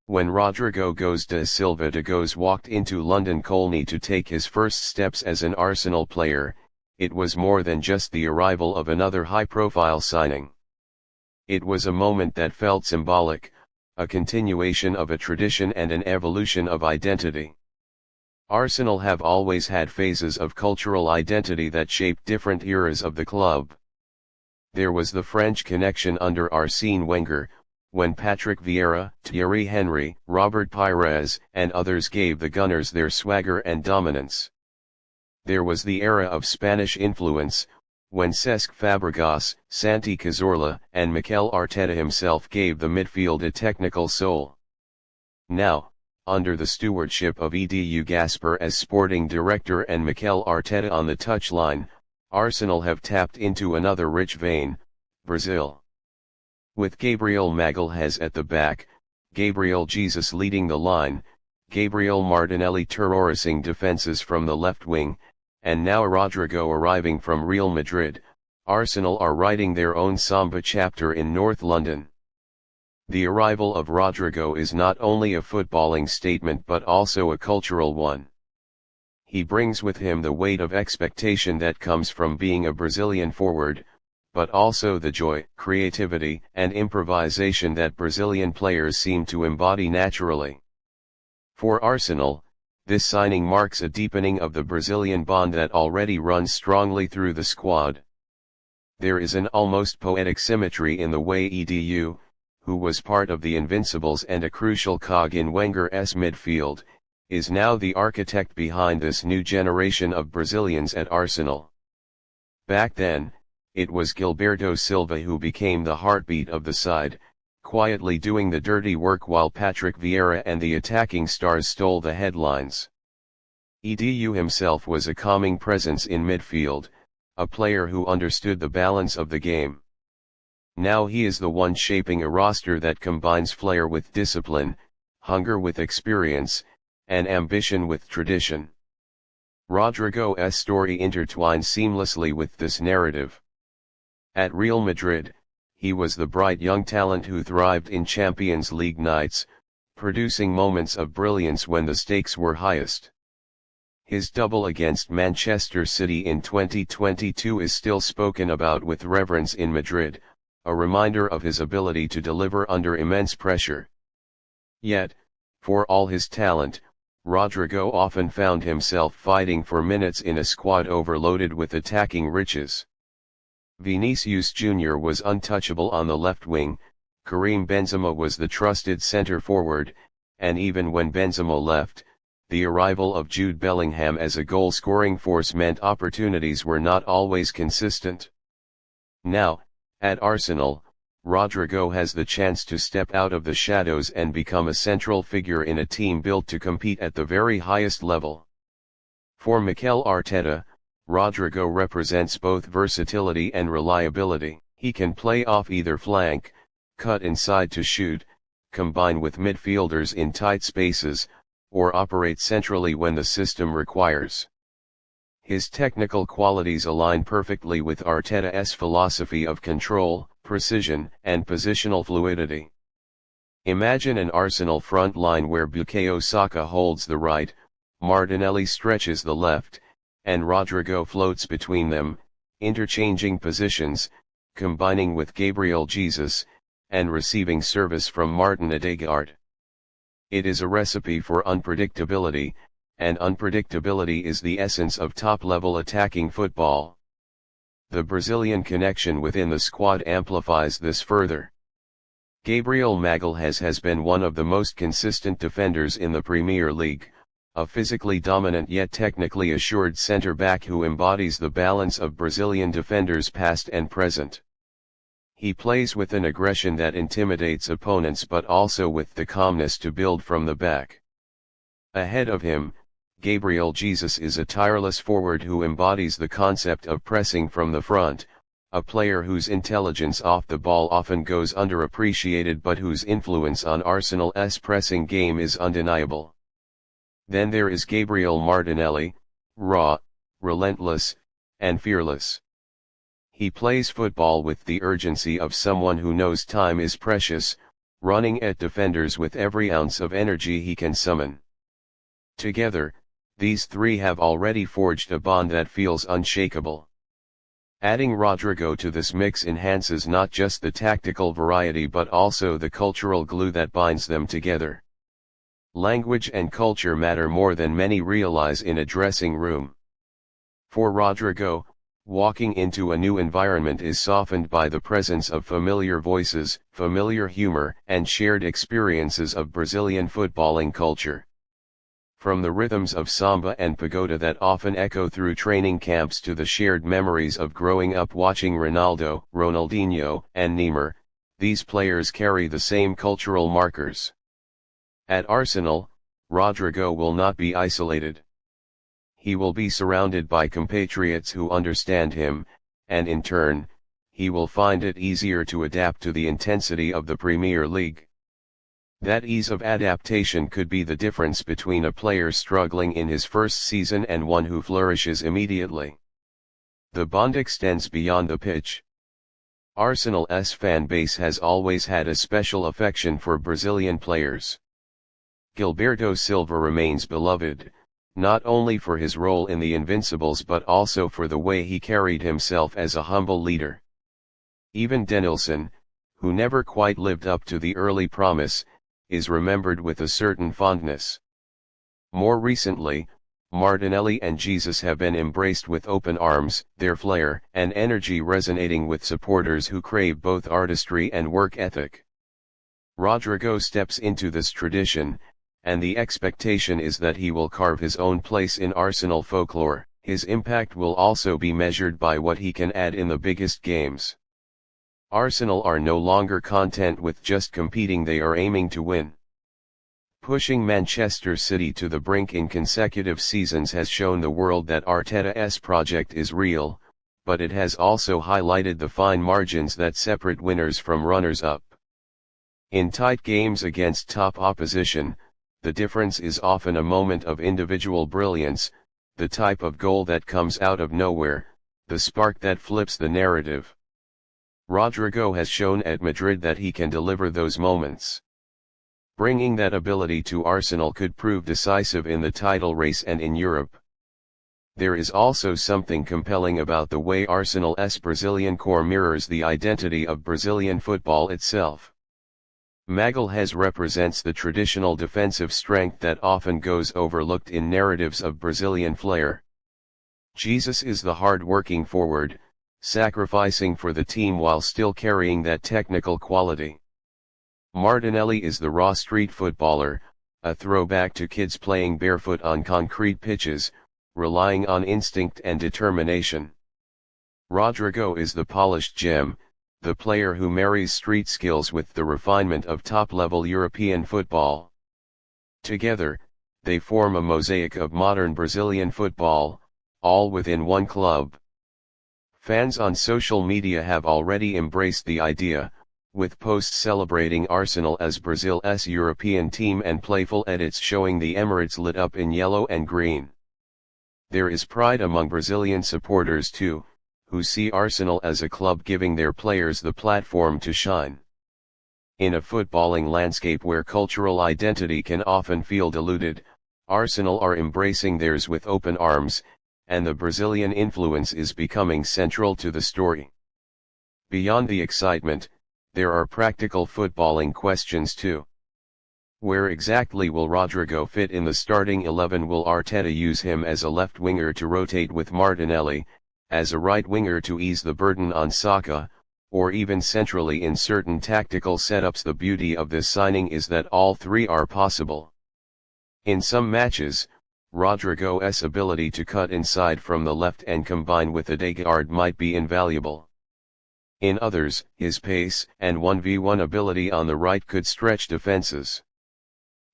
When Rodrygo goes to Silva de Goes walked into London Colney to take his first steps as an Arsenal player, it was more than just the arrival of another high-profile signing. It was a moment that felt symbolic, a continuation of a tradition and an evolution of identity. Arsenal have always had phases of cultural identity that shaped different eras of the club. There was the French connection under Arsène Wenger, when Patrick Vieira, Thierry Henry, Robert Pires, and others gave the Gunners their swagger and dominance. There was the era of Spanish influence, when Cesc Fabregas, Santi Cazorla, and Mikel Arteta himself gave the midfield a technical soul. Now, under the stewardship of Edu Gaspar as sporting director and Mikel Arteta on the touchline, Arsenal have tapped into another rich vein, Brazil. With Gabriel Magalhães at the back, Gabriel Jesus leading the line, Gabriel Martinelli terrorizing defenses from the left wing, and now Rodrygo arriving from Real Madrid, Arsenal are writing their own Samba chapter in North London. The arrival of Rodrygo is not only a footballing statement but also a cultural one. He brings with him the weight of expectation that comes from being a Brazilian forward, but also the joy, creativity, and improvisation that Brazilian players seem to embody naturally. For Arsenal, this signing marks a deepening of the Brazilian bond that already runs strongly through the squad. There is an almost poetic symmetry in the way Edu, who was part of the Invincibles and a crucial cog in Wenger's midfield, is now the architect behind this new generation of Brazilians at Arsenal. Back then, it was Gilberto Silva who became the heartbeat of the side, quietly doing the dirty work while Patrick Vieira and the attacking stars stole the headlines. Edu himself was a calming presence in midfield, a player who understood the balance of the game. Now he is the one shaping a roster that combines flair with discipline, hunger with experience, and ambition with tradition. Rodrygo's story intertwines seamlessly with this narrative. At Real Madrid, he was the bright young talent who thrived in Champions League nights, producing moments of brilliance when the stakes were highest. His double against Manchester City in 2022 is still spoken about with reverence in Madrid, a reminder of his ability to deliver under immense pressure. Yet, for all his talent, Rodrygo often found himself fighting for minutes in a squad overloaded with attacking riches. Vinicius Jr. was untouchable on the left wing, Karim Benzema was the trusted centre-forward, and even when Benzema left, the arrival of Jude Bellingham as a goal-scoring force meant opportunities were not always consistent. Now, at Arsenal, Rodrygo has the chance to step out of the shadows and become a central figure in a team built to compete at the very highest level. For Mikel Arteta, Rodrygo represents both versatility and reliability. He can play off either flank, cut inside to shoot, combine with midfielders in tight spaces, or operate centrally when the system requires. His technical qualities align perfectly with Arteta's philosophy of control, precision, and positional fluidity. Imagine an Arsenal front line where Bukayo Saka holds the right, Martinelli stretches the left, and Rodrygo floats between them, interchanging positions, combining with Gabriel Jesus, and receiving service from Martin Odegaard. It is a recipe for unpredictability, and unpredictability is the essence of top-level attacking football. The Brazilian connection within the squad amplifies this further. Gabriel Magalhães has been one of the most consistent defenders in the Premier League, a physically dominant yet technically assured centre-back who embodies the balance of Brazilian defenders past and present. He plays with an aggression that intimidates opponents but also with the calmness to build from the back. Ahead of him, Gabriel Jesus is a tireless forward who embodies the concept of pressing from the front, a player whose intelligence off the ball often goes underappreciated but whose influence on Arsenal's pressing game is undeniable. Then there is Gabriel Martinelli, raw, relentless, and fearless. He plays football with the urgency of someone who knows time is precious, running at defenders with every ounce of energy he can summon. Together, these three have already forged a bond that feels unshakable. Adding Rodrygo to this mix enhances not just the tactical variety but also the cultural glue that binds them together. Language and culture matter more than many realize in a dressing room. For Rodrygo, walking into a new environment is softened by the presence of familiar voices, familiar humor, and shared experiences of Brazilian footballing culture. From the rhythms of samba and pagoda that often echo through training camps to the shared memories of growing up watching Ronaldo, Ronaldinho, and Neymar, these players carry the same cultural markers. At Arsenal, Rodrygo will not be isolated. He will be surrounded by compatriots who understand him, and in turn, he will find it easier to adapt to the intensity of the Premier League. That ease of adaptation could be the difference between a player struggling in his first season and one who flourishes immediately. The bond extends beyond the pitch. Arsenal's fan base has always had a special affection for Brazilian players. Gilberto Silva remains beloved, not only for his role in the Invincibles but also for the way he carried himself as a humble leader. Even Denilson, who never quite lived up to the early promise, is remembered with a certain fondness. More recently, Martinelli and Jesus have been embraced with open arms, their flair and energy resonating with supporters who crave both artistry and work ethic. Rodrygo steps into this tradition, and the expectation is that he will carve his own place in Arsenal folklore. His impact will also be measured by what he can add in the biggest games. Arsenal are no longer content with just competing, they are aiming to win. Pushing Manchester City to the brink in consecutive seasons has shown the world that Arteta's project is real, but it has also highlighted the fine margins that separate winners from runners-up. In tight games against top opposition, the difference is often a moment of individual brilliance, the type of goal that comes out of nowhere, the spark that flips the narrative. Rodrygo has shown at Madrid that he can deliver those moments. Bringing that ability to Arsenal could prove decisive in the title race and in Europe. There is also something compelling about the way Arsenal's Brazilian core mirrors the identity of Brazilian football itself. Magalhães represents the traditional defensive strength that often goes overlooked in narratives of Brazilian flair. Jesus is the hard-working forward, sacrificing for the team while still carrying that technical quality. Martinelli is the raw street footballer, a throwback to kids playing barefoot on concrete pitches, relying on instinct and determination. Rodrygo is the polished gem, the player who marries street skills with the refinement of top-level European football. Together, they form a mosaic of modern Brazilian football, all within one club. Fans on social media have already embraced the idea, with posts celebrating Arsenal as Brazil's European team and playful edits showing the Emirates lit up in yellow and green. There is pride among Brazilian supporters too, who see Arsenal as a club giving their players the platform to shine. In a footballing landscape where cultural identity can often feel diluted, Arsenal are embracing theirs with open arms, and the Brazilian influence is becoming central to the story. Beyond the excitement, there are practical footballing questions too. Where exactly will Rodrygo fit in the starting 11? Will Arteta use him as a left winger to rotate with Martinelli, as a right winger to ease the burden on Saka, or even centrally in certain tactical setups? The beauty of this signing is that all three are possible. In some matches, Rodrygo's ability to cut inside from the left and combine with Odegaard might be invaluable. In others, his pace and 1v1 ability on the right could stretch defenses.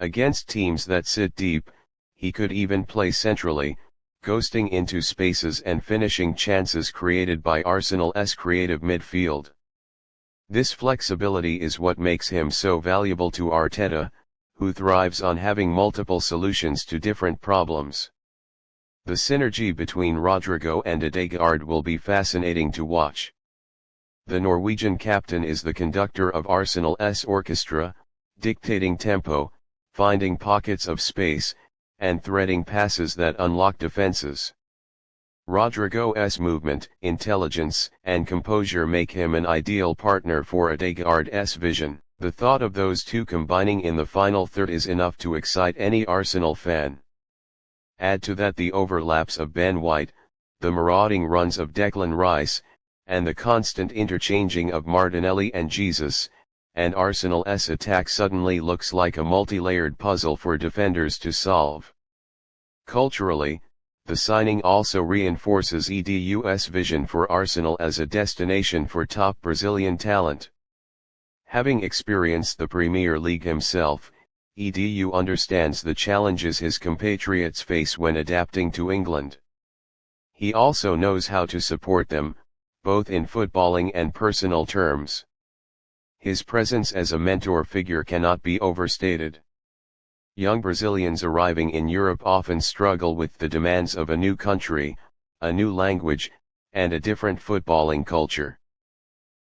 Against teams that sit deep, he could even play centrally, ghosting into spaces and finishing chances created by Arsenal's creative midfield. This flexibility is what makes him so valuable to Arteta, who thrives on having multiple solutions to different problems. The synergy between Rodrygo and Odegaard will be fascinating to watch. The Norwegian captain is the conductor of Arsenal's orchestra, dictating tempo, finding pockets of space, and threading passes that unlock defenses. Rodrygo's movement, intelligence, and composure make him an ideal partner for Odegaard's vision. The thought of those two combining in the final third is enough to excite any Arsenal fan. Add to that the overlaps of Ben White, the marauding runs of Declan Rice, and the constant interchanging of Martinelli and Jesus, and Arsenal's attack suddenly looks like a multi-layered puzzle for defenders to solve. Culturally, the signing also reinforces Edu's vision for Arsenal as a destination for top Brazilian talent. Having experienced the Premier League himself, Edu understands the challenges his compatriots face when adapting to England. He also knows how to support them, both in footballing and personal terms. His presence as a mentor figure cannot be overstated. Young Brazilians arriving in Europe often struggle with the demands of a new country, a new language, and a different footballing culture.